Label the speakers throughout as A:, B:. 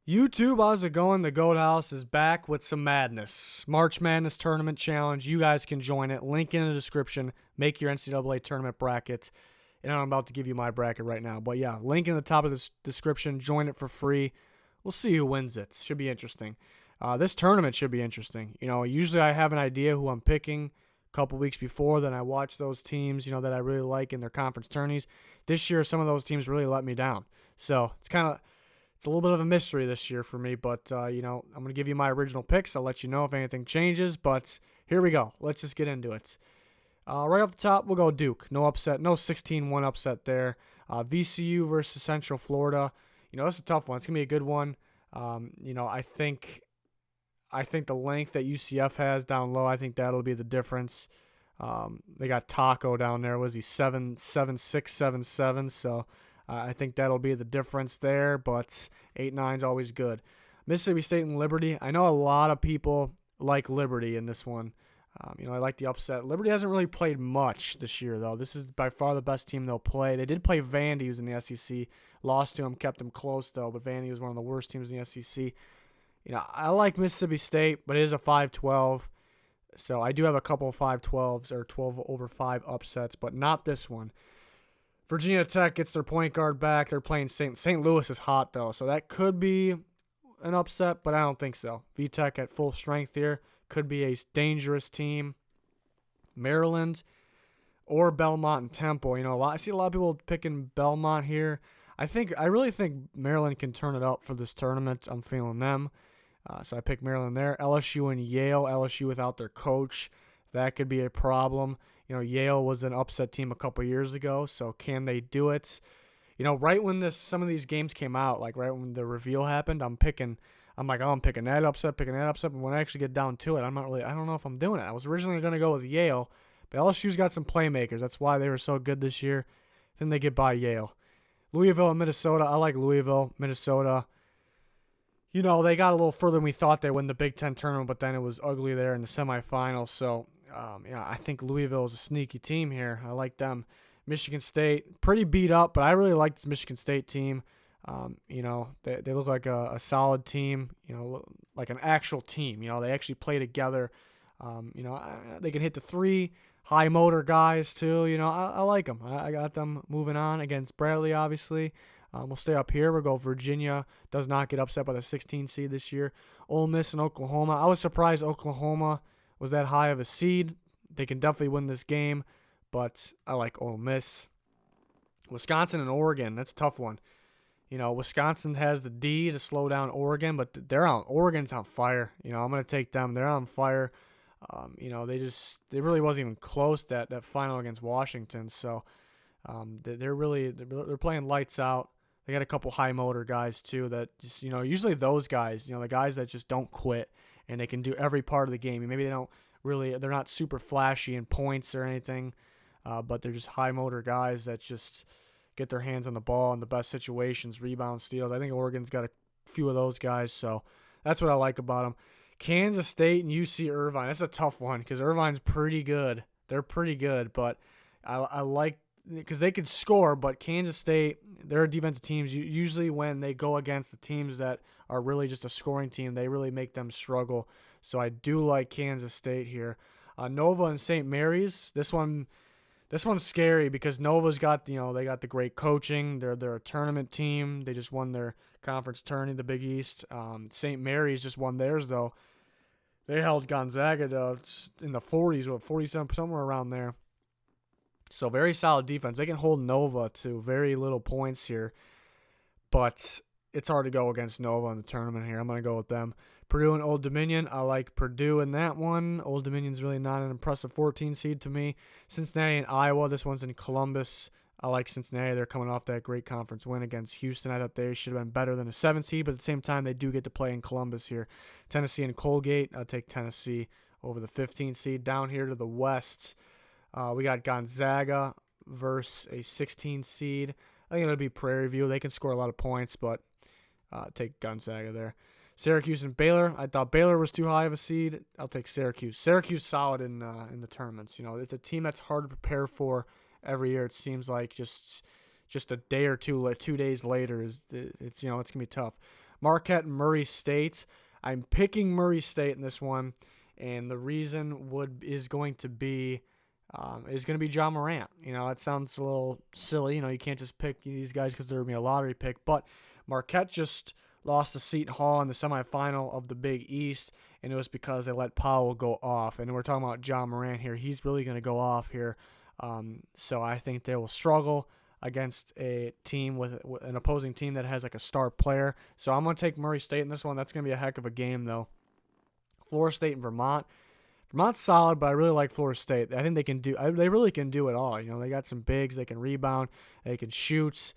A: YouTube, how's it going? The Goat House is back with some madness. March Madness Tournament Challenge. You guys can join it. Link in the description. Make your NCAA tournament bracket. And I'm about to give you my bracket right now. But yeah, link in the top of this description. Join it for free. We'll see who wins it. Should be interesting. This tournament should be interesting. Usually I have an idea who I'm picking a couple weeks before. Then I watch those teams, that I really like in their conference tourneys. This year, some of those teams really let me down. So it's a little bit of a mystery this year for me, but, I'm going to give you my original picks. I'll let you know if anything changes, but here we go. Let's just get into it. Right off the top, we'll go Duke. No upset, no 16-1 upset there. VCU versus Central Florida. That's a tough one. It's going to be a good one. I think the length that UCF has down low, I think that'll be the difference. They got Taco down there. Was he 7'6", 7'7"? So I think that'll be the difference there, but 8-9 is always good. Mississippi State and Liberty. I know a lot of people like Liberty in this one. I like the upset. Liberty hasn't really played much this year, though. This is by far the best team they'll play. They did play Vandy, who's in the SEC. Lost to him, kept him close, though, but Vandy was one of the worst teams in the SEC. I like Mississippi State, but it is a 5-12. So I do have a couple of 5-12s or 12/5 upsets, but not this one. Virginia Tech gets their point guard back. They're playing St. Louis is hot, though, so that could be an upset, but I don't think so. VTech at full strength here. Could be a dangerous team. Maryland or Belmont and Temple. I see a lot of people picking Belmont here. I really think Maryland can turn it up for this tournament. I'm feeling them. So I pick Maryland there. LSU and Yale. LSU without their coach. That could be a problem. Yale was an upset team a couple years ago, so can they do it? Right when some of these games came out, like right when the reveal happened, I'm picking that upset, but when I actually get down to it, I don't know if I'm doing it. I was originally going to go with Yale, but LSU's got some playmakers. That's why they were so good this year. Then they get by Yale. Louisville and Minnesota. I like Louisville, Minnesota. They got a little further than we thought they would in the Big Ten tournament, but then it was ugly there in the semifinals. So, I think Louisville is a sneaky team here. I like them. Michigan State, pretty beat up, but I really like this Michigan State team. They look like a solid team, like an actual team. They actually play together. They can hit the three. High motor guys, too. I like them. I got them moving on against Bradley, obviously. We'll stay up here. We'll go Virginia. Does not get upset by the 16 seed this year. Ole Miss and Oklahoma. I was surprised Oklahoma was that high of a seed. They can definitely win this game, but I like Ole Miss. Wisconsin and Oregon. That's a tough one. Wisconsin has the D to slow down Oregon, but Oregon's on fire. I'm going to take them. They're on fire. They really wasn't even close that final against Washington. So they're playing lights out. They got a couple high motor guys too that just, usually those guys, the guys that just don't quit and they can do every part of the game. Maybe they're not super flashy in points or anything, but they're just high motor guys that just get their hands on the ball in the best situations, rebounds, steals. I think Oregon's got a few of those guys, so that's what I like about them. Kansas State and UC Irvine. That's a tough one because Irvine's pretty good. They're pretty good, but I like because they could score, but Kansas State, their defensive teams, usually when they go against the teams that are really just a scoring team, they really make them struggle. So I do like Kansas State here. Nova and St. Mary's. This one's scary because Nova's got, they got the great coaching. They're a tournament team. They just won their conference tourney, the Big East. St. Mary's just won theirs, though. They held Gonzaga in the 40s, 47, somewhere around there. So very solid defense. They can hold Nova to very little points here, but it's hard to go against Nova in the tournament here. I'm going to go with them. Purdue and Old Dominion. I like Purdue in that one. Old Dominion's really not an impressive 14 seed to me. Cincinnati and Iowa. This one's in Columbus. I like Cincinnati. They're coming off that great conference win against Houston. I thought they should have been better than a 7 seed, but at the same time, they do get to play in Columbus here. Tennessee and Colgate. I'll take Tennessee over the 15 seed. Down here to the west, we got Gonzaga versus a 16 seed. I think it'll be Prairie View. They can score a lot of points, but take Gonzaga there. Syracuse and Baylor. I thought Baylor was too high of a seed. I'll take Syracuse. Syracuse solid in the tournaments. It's a team that's hard to prepare for every year. It seems like just a day or two, like 2 days later it's gonna be tough. Marquette and Murray State. I'm picking Murray State in this one, and the reason is going to be John Morant. That sounds a little silly. You can't just pick these guys because they're going to be a lottery pick. But Marquette just lost to Seton Hall in the semifinal of the Big East, and it was because they let Powell go off. And we're talking about John Morant here. He's really going to go off here. So I think they will struggle against a team with an opposing team that has like a star player. So I'm going to take Murray State in this one. That's going to be a heck of a game, though. Florida State and Vermont. Vermont's solid, but I really like Florida State. I think they really can do it all. They got some bigs. They can rebound. They can shoot.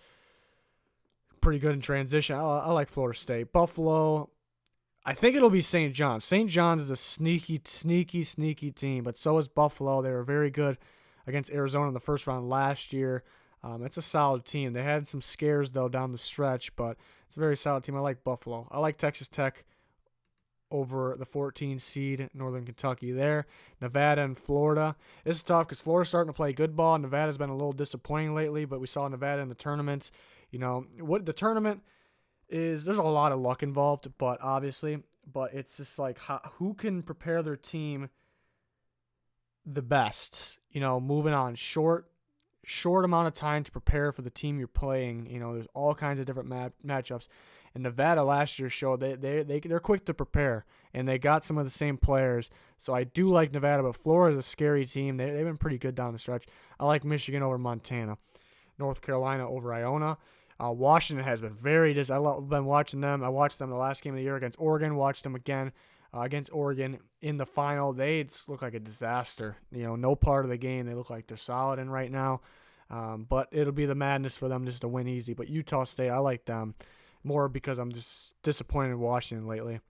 A: Pretty good in transition. I like Florida State. Buffalo, I think it'll be St. John's. St. John's is a sneaky team, but so is Buffalo. They were very good against Arizona in the first round last year. It's a solid team. They had some scares, though, down the stretch, but it's a very solid team. I like Buffalo. I like Texas Tech over the 14 seed Northern Kentucky there. Nevada and Florida. This is tough because Florida's starting to play good ball. Nevada's been a little disappointing lately, but we saw Nevada in the tournament. What the tournament is, there's a lot of luck involved, but it's just like who can prepare their team the best. Moving on, short amount of time to prepare for the team you're playing. There's all kinds of different matchups. And Nevada last year showed they're quick to prepare, and they got some of the same players. So I do like Nevada, but Florida's a scary team. They've been pretty good down the stretch. I like Michigan over Montana. North Carolina over Iona. Washington has been very I've been watching them. I watched them the last game of the year against Oregon. Watched them again against Oregon in the final. They just look like a disaster. No part of the game they look like they're solid in right now. But it'll be the madness for them just to win easy. But Utah State, I like them more because I'm just disappointed in Washington lately.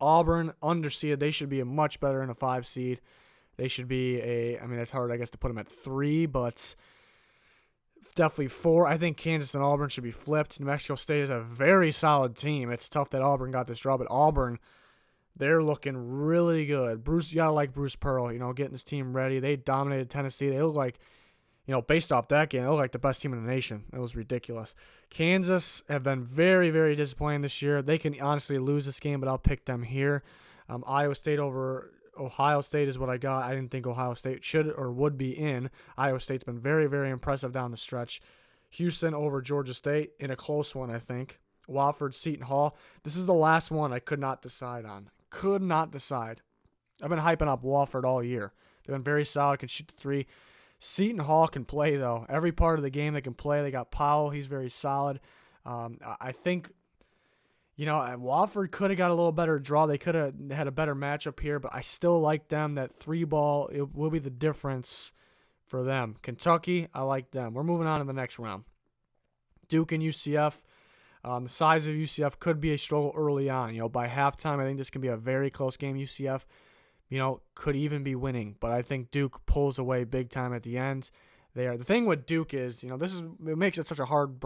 A: Auburn, underseeded. They should be a much better in a 5 seed. They should be it's hard, I guess, to put them at 3, but definitely 4. I think Kansas and Auburn should be flipped. New Mexico State is a very solid team. It's tough that Auburn got this draw, but Auburn, they're looking really good. You gotta like Bruce Pearl, getting his team ready. They dominated Tennessee. They look like, based off that game, they look like the best team in the nation. It was ridiculous. Kansas have been very, very disappointing this year. They can honestly lose this game, but I'll pick them here. Iowa State over Ohio State is what I got. I didn't think Ohio State should or would be in. Iowa State's been very, very impressive down the stretch. Houston over Georgia State in a close one, I think. Wofford, Seton Hall. This is the last one I could not decide on. Could not decide. I've been hyping up Wofford all year. They've been very solid, can shoot the 3. Seton Hall can play, though. Every part of the game they can play. They got Powell. He's very solid. I think, Wofford could have got a little better draw. They could have had a better matchup here, but I still like them. That 3 ball, it will be the difference for them. Kentucky, I like them. We're moving on to the next round. Duke and UCF. The size of UCF could be a struggle early on. By halftime, I think this can be a very close game. UCF, could even be winning, but I think Duke pulls away big time at the end. The thing with Duke is, it makes it such a hard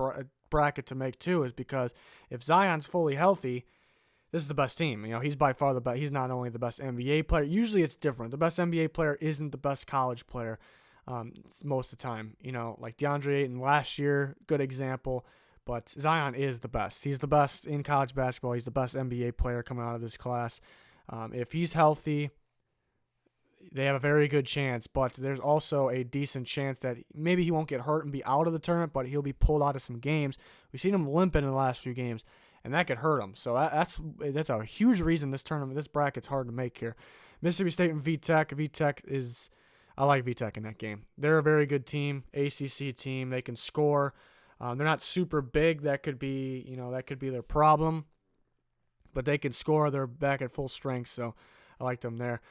A: bracket to make too, is because if Zion's fully healthy, this is the best team. He's by far the best. He's not only the best NBA player. Usually it's different. The best NBA player isn't the best college player most of the time. Like DeAndre Ayton last year, good example. But Zion is the best. He's the best in college basketball. He's the best NBA player coming out of this class. If he's healthy, they have a very good chance, but there's also a decent chance that maybe he won't get hurt and be out of the tournament, but he'll be pulled out of some games. We've seen him limping in the last few games, and that could hurt him. So that's a huge reason this bracket's hard to make here. Mississippi State and VTech. I like VTech in that game. They're a very good team, ACC team. They can score. They're not super big. That could be their problem, but they can score. They're back at full strength, so I like them there.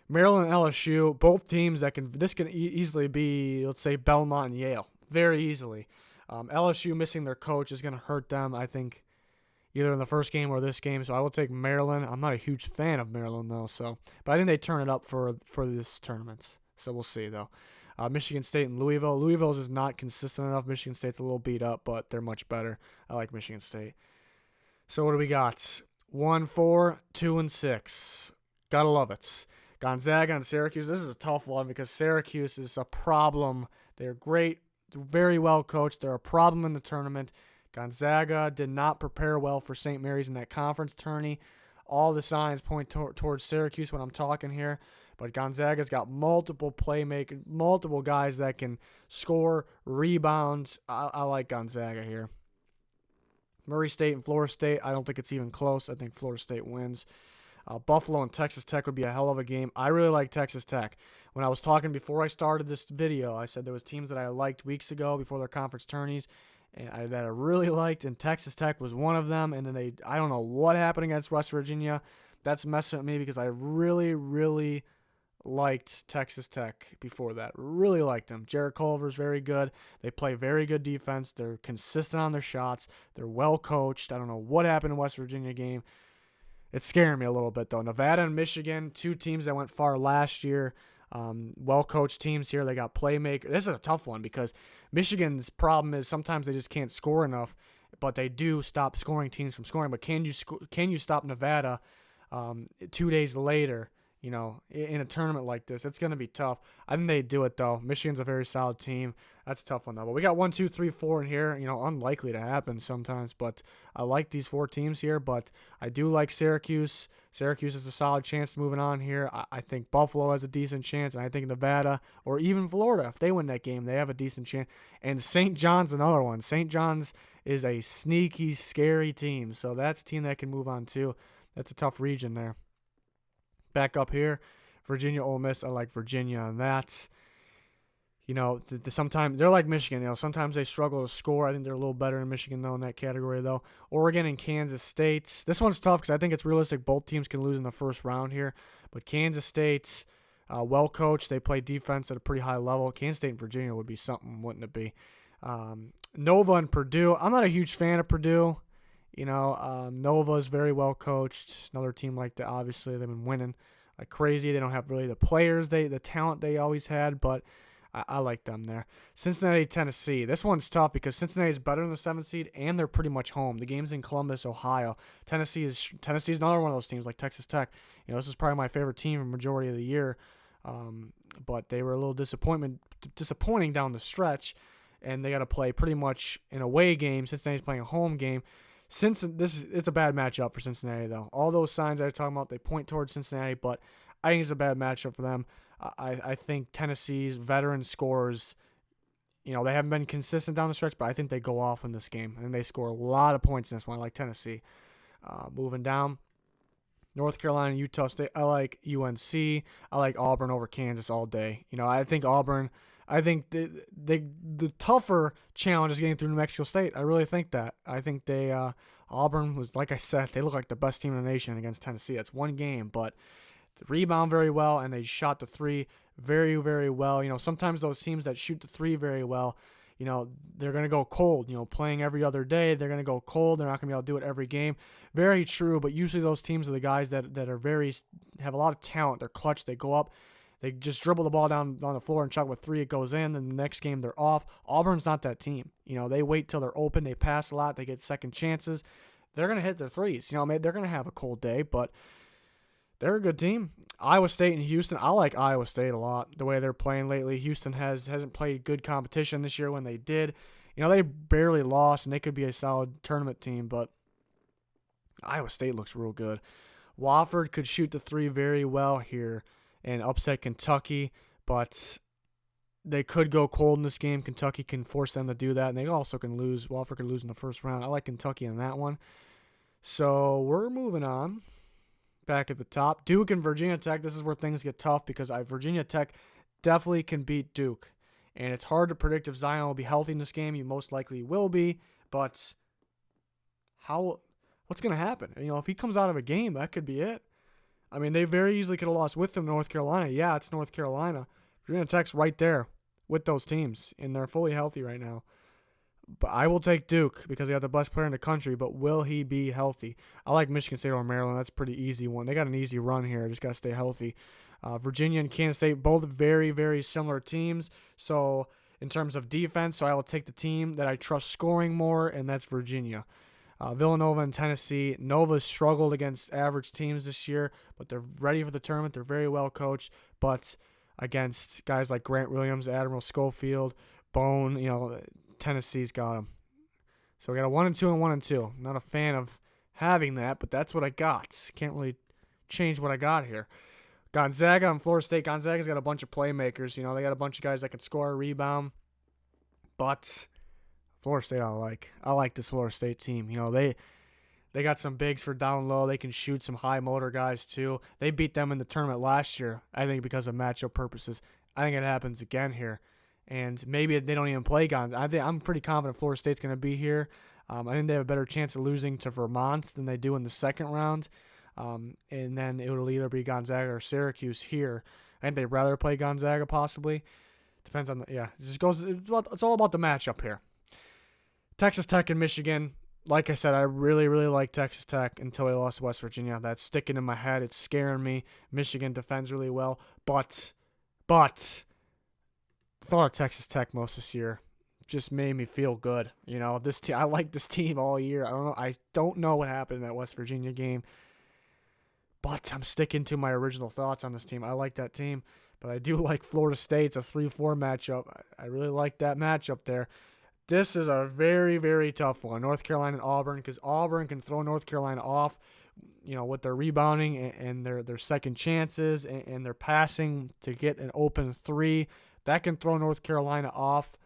A: Maryland and LSU, both teams this can easily be, let's say, Belmont and Yale, very easily. LSU missing their coach is going to hurt them, I think, either in the first game or this game. So I will take Maryland. I'm not a huge fan of Maryland though, but I think they turn it up for this tournament. So we'll see though. Michigan State and Louisville. Louisville's is not consistent enough. Michigan State's a little beat up, but they're much better. I like Michigan State. So what do we got? 1-4, 2-6. Gotta love it. Gonzaga and Syracuse. This is a tough one because Syracuse is a problem. They're great, very well coached. They're a problem in the tournament. Gonzaga did not prepare well for St. Mary's in that conference tourney. All the signs point towards Syracuse when I'm talking here. But Gonzaga's got multiple playmakers, multiple guys that can score, rebounds. I like Gonzaga here. Murray State and Florida State, I don't think it's even close. I think Florida State wins. Buffalo and Texas Tech would be a hell of a game. I really like Texas Tech. When I was talking before I started this video, I said there was teams that I liked weeks ago before their conference tourneys that I really liked, and Texas Tech was one of them. And then I don't know what happened against West Virginia. That's messing with me because I really, really liked Texas Tech before that. Really liked them. Jarrett Culver's very good. They play very good defense. They're consistent on their shots. They're well coached. I don't know what happened in West Virginia game. It's scaring me a little bit, though. Nevada and Michigan, two teams that went far last year. Well-coached teams here. They got playmakers. This is a tough one because Michigan's problem is sometimes they just can't score enough, but they do stop scoring teams from scoring. But can you stop Nevada 2 days later, in a tournament like this? It's going to be tough. I think they do it, though. Michigan's a very solid team. That's a tough one, though. But we got 1, 2, 3, 4 in here. Unlikely to happen sometimes. But I like these 4 teams here. But I do like Syracuse. Syracuse is a solid chance moving on here. I think Buffalo has a decent chance. And I think Nevada or even Florida, if they win that game, they have a decent chance. And St. John's another one. St. John's is a sneaky, scary team. So that's a team that can move on, too. That's a tough region there. Back up here, Virginia, Ole Miss. I like Virginia, and that's, sometimes they're like Michigan. Sometimes they struggle to score. I think they're a little better than Michigan, though, in that category, though. Oregon and Kansas State. This one's tough because I think it's realistic. Both teams can lose in the first round here, but Kansas State's well coached. They play defense at a pretty high level. Kansas State and Virginia would be something, wouldn't it be? Nova and Purdue. I'm not a huge fan of Purdue. Nova is very well coached. Another team like that, obviously, they've been winning like crazy. They don't have really the players, the talent they always had, but I like them there. Cincinnati, Tennessee. This one's tough because Cincinnati is better than the 7th seed, and they're pretty much home. The game's in Columbus, Ohio. Tennessee's another one of those teams like Texas Tech. This is probably my favorite team for the majority of the year, but they were a little disappointing down the stretch, and they got to play pretty much an away game. Cincinnati's playing a home game. It's a bad matchup for Cincinnati, though. All those signs I was talking about, they point towards Cincinnati, but I think it's a bad matchup for them. I think Tennessee's veteran scorers, they haven't been consistent down the stretch, but I think they go off in this game, and they score a lot of points in this one. I like Tennessee. Moving down, North Carolina, Utah State. I like UNC. I like Auburn over Kansas all day. I think Auburn. I think the tougher challenge is getting through New Mexico State. I really think that. I think Auburn was, like I said, they look like the best team in the nation against Tennessee. It's one game, but they rebound very well, and they shot the 3 very, very well. Sometimes those teams that shoot the 3 very well, they're going to go cold. Playing every other day, they're going to go cold. They're not going to be able to do it every game. Very true, but usually those teams are the guys that are have a lot of talent. They're clutch. They go up. They just dribble the ball down on the floor and chuck with 3. It goes in. Then the next game they're off. Auburn's not that team. They wait till they're open. They pass a lot. They get second chances. They're going to hit their 3s. They're going to have a cold day, but they're a good team. Iowa State and Houston. I like Iowa State a lot, the way they're playing lately. Houston hasn't played good competition this year when they did. They barely lost, and they could be a solid tournament team, but Iowa State looks real good. Wofford could shoot the 3 very well here and upset Kentucky, but they could go cold in this game. Kentucky can force them to do that, and they also can lose. Wofford could lose in the first round. I like Kentucky in that one. So we're moving on. Back at the top, Duke and Virginia Tech. This is where things get tough because Virginia Tech definitely can beat Duke, and it's hard to predict if Zion will be healthy in this game. He most likely will be, but what's going to happen? If he comes out of a game, that could be it. They very easily could have lost with them, North Carolina. Yeah, it's North Carolina. Virginia Tech's right there with those teams, and they're fully healthy right now. But I will take Duke because they got the best player in the country, but will he be healthy? I like Michigan State or Maryland. That's a pretty easy one. They got an easy run here. Just got to stay healthy. Virginia and Kansas State, both very, very similar teams. So in terms of defense, I will take the team that I trust scoring more, and that's Virginia. Villanova and Tennessee. Nova's struggled against average teams this year, but they're ready for the tournament. They're very well coached, but against guys like Grant Williams, Admiral Schofield, Bone, Tennessee's got them. So we got a 1-2 and 1-2. Not a fan of having that, but that's what I got. Can't really change what I got here. Gonzaga and Florida State. Gonzaga's got a bunch of playmakers. You know, they got a bunch of guys that can score, rebound. But Florida State, I like this Florida State team. You know, they got some bigs for down low. They can shoot some high motor guys too. They beat them in the tournament last year, I think, because of matchup purposes. I think it happens again here. And maybe they don't even play Gonzaga. I'm pretty confident Florida State's going to be here. I think they have a better chance of losing to Vermont than they do in the second round. And then it will either be Gonzaga or Syracuse here. I think they'd rather play Gonzaga possibly. Depends on it's all about the matchup here. Texas Tech and Michigan. Like I said, I really, really like Texas Tech until they lost to West Virginia. That's sticking in my head. It's scaring me. Michigan defends really well. But the thought of Texas Tech most this year just made me feel good. You know, I like this team all year. I don't know what happened in that West Virginia game. But I'm sticking to my original thoughts on this team. I like that team. But I do like Florida State. It's a 3-4 matchup. I really like that matchup there. This is a very, very tough one. North Carolina and Auburn, because Auburn can throw North Carolina off, you know, with their rebounding and their second chances and their passing to get an open three. That can throw North Carolina off.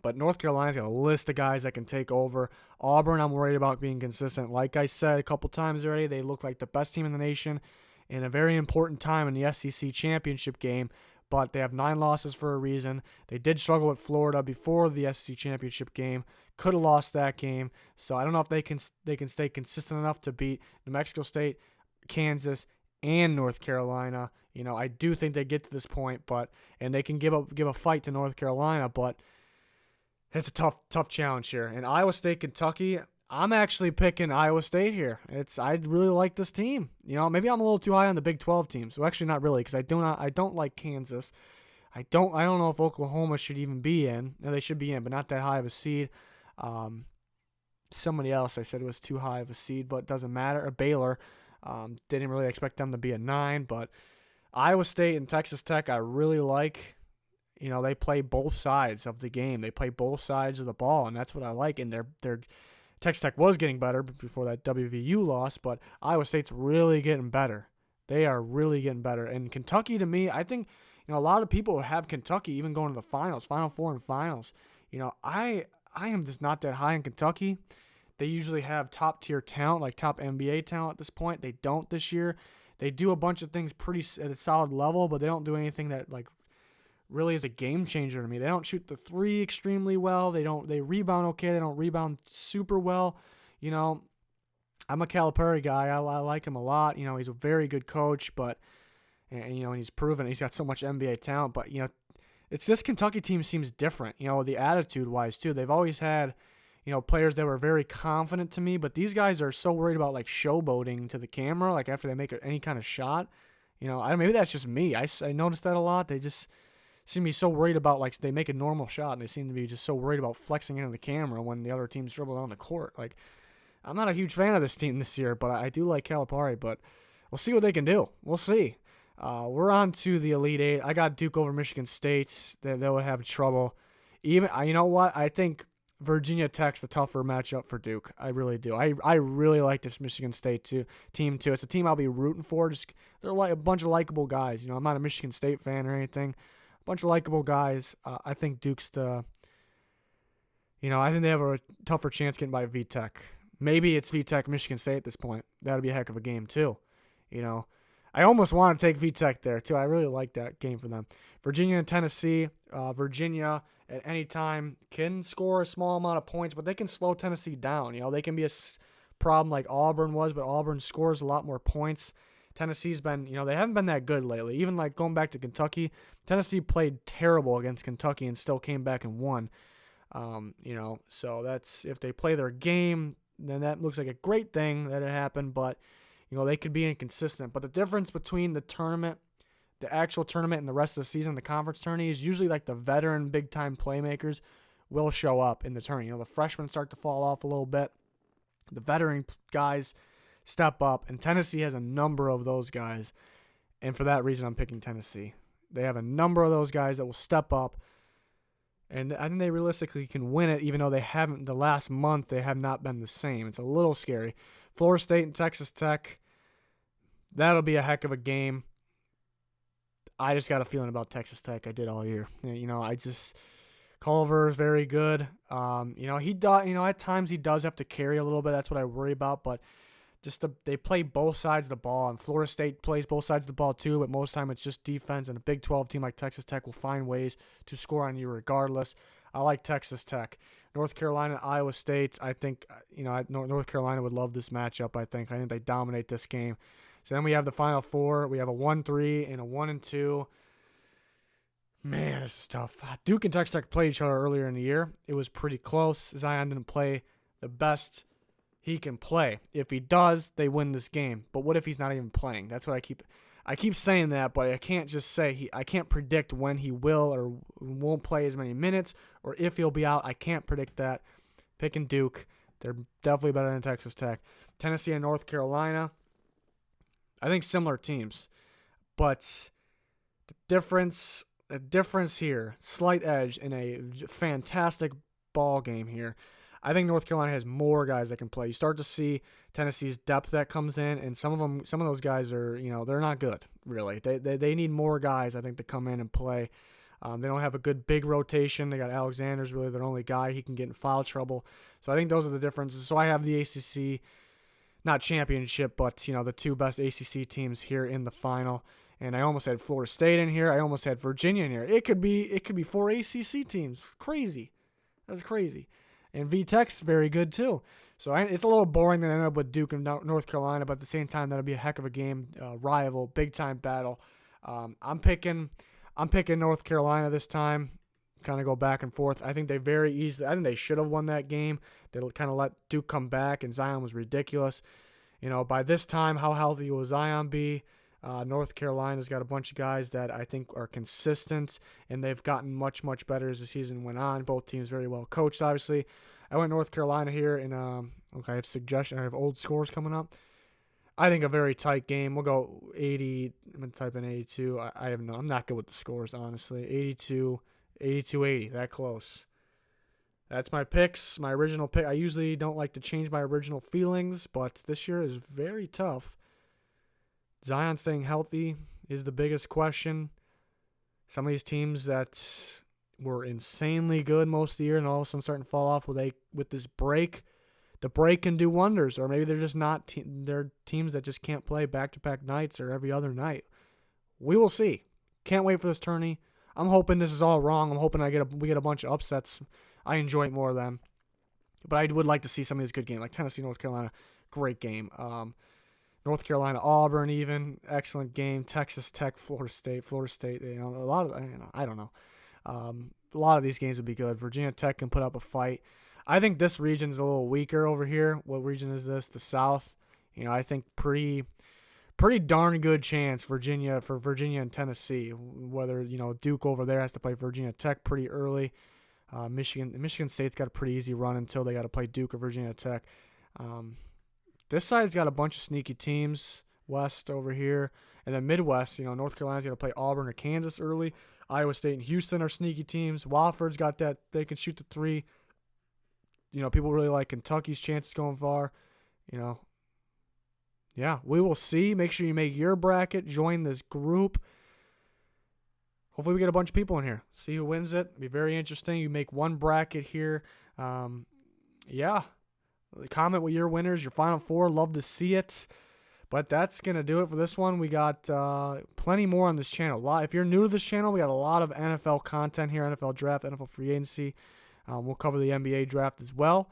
A: But North Carolina's got a list of guys that can take over. Auburn, I'm worried about being consistent. Like I said a couple times already, they look like the best team in the nation in a very important time in the SEC championship game. But they have 9 losses for a reason. They did struggle with Florida before the SEC championship game. Could have lost that game. So I don't know if they can stay consistent enough to beat New Mexico State, Kansas, and North Carolina. You know, I do think they get to this point, and they can give a fight to North Carolina, but it's a tough challenge here. And Iowa State, Kentucky, I'm actually picking Iowa State here. I really like this team. You know, maybe I'm a little too high on the Big 12 teams. Well, actually, not really, because I don't like Kansas. I don't know if Oklahoma should even be in. No, they should be in, but not that high of a seed. Somebody else I said was too high of a seed, but it doesn't matter. Or Baylor, didn't really expect them to be a 9, but Iowa State and Texas Tech I really like. You know, they play both sides of the game. They play both sides of the ball, and that's what I like. And their Texas Tech was getting better before that WVU loss, but Iowa State's really getting better. They are really getting better. And Kentucky, to me, I think, you know, a lot of people have Kentucky even going to the finals, Final Four and finals. You know, I am just not that high in Kentucky. They usually have top-tier talent, like top NBA talent at this point. They don't this year. They do a bunch of things pretty at a solid level, but they don't do anything that, like, really is a game changer to me. They don't shoot the three extremely well. They rebound okay. They don't rebound super well. You know, I'm a Calipari guy. I like him a lot. You know, he's a very good coach, and you know, and he's proven he's got so much NBA talent. But, you know, this Kentucky team seems different, you know, the attitude wise too. They've always had, you know, players that were very confident to me, but these guys are so worried about like showboating to the camera, like after they make any kind of shot. You know, maybe that's just me. I noticed that a lot. They just seem to be so worried about, like, they make a normal shot, and they seem to be just so worried about flexing into the camera when the other team's dribble down the court. Like, I'm not a huge fan of this team this year, but I do like Calipari, but we'll see what they can do. We'll see. We're on to the Elite Eight. I got Duke over Michigan State. They would have trouble. Even, you know what? I think Virginia Tech's the tougher matchup for Duke. I really do. I really like this Michigan State team too. It's a team I'll be rooting for. Just they're like a bunch of likable guys. You know, I'm not a Michigan State fan or anything. Bunch of likable guys. I think Duke's I think they have a tougher chance getting by VTech. Maybe it's VTech Michigan State at this point. That'd be a heck of a game too. You know, I almost want to take VTech there too. I really like that game for them. Virginia and Tennessee. Virginia at any time can score a small amount of points, but they can slow Tennessee down. You know, they can be a problem like Auburn was, but Auburn scores a lot more points. Tennessee's been, you know, they haven't been that good lately. Even like going back to Kentucky, Tennessee played terrible against Kentucky and still came back and won. You know, so that's, if they play their game, then that looks like a great thing that it happened, but, you know, they could be inconsistent. But the difference between the tournament, the actual tournament, and the rest of the season, the conference tourney, is usually like the veteran big-time playmakers will show up in the tourney. You know, the freshmen start to fall off a little bit. The veteran guys step up, and Tennessee has a number of those guys, and for that reason I'm picking Tennessee. They have a number of those guys that will step up And I think they realistically can win it, even though they haven't. The last month, they have not been the same. It's a little scary. Florida State and Texas Tech, that'll be a heck of a game. I just got a feeling about Texas Tech. I did all year. Culver is very good. At times he does have to carry a little bit. That's what I worry about. But they play both sides of the ball, and Florida State plays both sides of the ball too. But most of the time it's just defense, and a Big 12 team like Texas Tech will find ways to score on you regardless. I like Texas Tech. North Carolina, Iowa State. I think North Carolina would love this matchup. I think they dominate this game. So then we have the Final Four. We have a 1-3 and a 1-2. Man, this is tough. Duke and Texas Tech played each other earlier in the year. It was pretty close. Zion didn't play the best he can play. If he does, they win this game. But what if he's not even playing? That's what I keep saying that, but I can't just say I can't predict when he will or won't play as many minutes or if he'll be out. I can't predict that. Picking Duke. They're definitely better than Texas Tech. Tennessee and North Carolina. I think similar teams. But the difference here, slight edge in a fantastic ball game here. I think North Carolina has more guys that can play. You start to see Tennessee's depth that comes in, and some of those guys are, they're not good, really. They need more guys, I think, to come in and play. They don't have a good big rotation. They got Alexander's really their only guy. He can get in foul trouble. So I think those are the differences. So I have the ACC, not championship, but, the two best ACC teams here in the final. And I almost had Florida State in here. I almost had Virginia in here. It could be 4 ACC teams. Crazy. That's crazy. And VTech's very good too. So it's a little boring that I end up with Duke and North Carolina, but at the same time, that'll be a heck of a game, rival, big time battle. I'm picking North Carolina this time. Kind of go back and forth. I think they very easily. I think they should have won that game. They kind of let Duke come back, and Zion was ridiculous. By this time, how healthy will Zion be? North Carolina's got a bunch of guys that I think are consistent, and they've gotten much, much better as the season went on. Both teams very well coached, obviously. I went North Carolina here, and I have suggestions. I have old scores coming up. I think a very tight game. We'll go 80. I'm going to type in 82. I have no. I'm not good with the scores, honestly. 82-80. That close. That's my picks. My original pick. I usually don't like to change my original feelings, but this year is very tough. Zion staying healthy is the biggest question. Some of these teams that were insanely good most of the year and all of a sudden starting to fall off with this break, the break can do wonders. Or maybe they're just not. They're teams that just can't play back-to-back nights or every other night. We will see. Can't wait for this tourney. I'm hoping this is all wrong. I'm hoping we get a bunch of upsets. I enjoy more of them. But I would like to see some of these good games, like Tennessee, North Carolina, great game. North Carolina, Auburn, even excellent game. Texas Tech, Florida State, a lot of I don't know. A lot of these games would be good. Virginia Tech can put up a fight. I think this region's a little weaker over here. What region is this? The South. I think pretty darn good chance for Virginia and Tennessee. Whether Duke over there has to play Virginia Tech pretty early. Michigan State's got a pretty easy run until they got to play Duke or Virginia Tech. This side's got a bunch of sneaky teams, West over here. And then Midwest, North Carolina's got to play Auburn or Kansas early. Iowa State and Houston are sneaky teams. Wofford's got that. They can shoot the three. People really like Kentucky's chances going far. Yeah, we will see. Make sure you make your bracket. Join this group. Hopefully we get a bunch of people in here. See who wins it. It'll be very interesting. You make one bracket here. Yeah. Comment with your winners, your Final Four. Love to see it. But that's going to do it for this one. We got plenty more on this channel. If you're new to this channel, we got a lot of NFL content here, NFL draft, NFL free agency. We'll cover the NBA draft as well.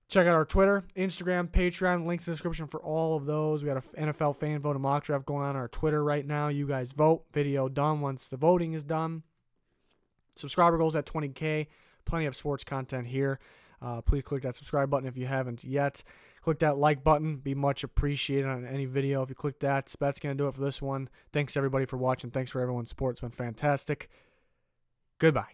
A: Check out our Twitter, Instagram, Patreon. Links in the description for all of those. We got an NFL fan vote and mock draft going on our Twitter right now. You guys vote. Video done once the voting is done. Subscriber goals at 20K. Plenty of sports content here. Please click that subscribe button if you haven't yet. Click that like button. Be much appreciated on any video. If you click that, that's going to do it for this one. Thanks, everybody, for watching. Thanks for everyone's support. It's been fantastic. Goodbye.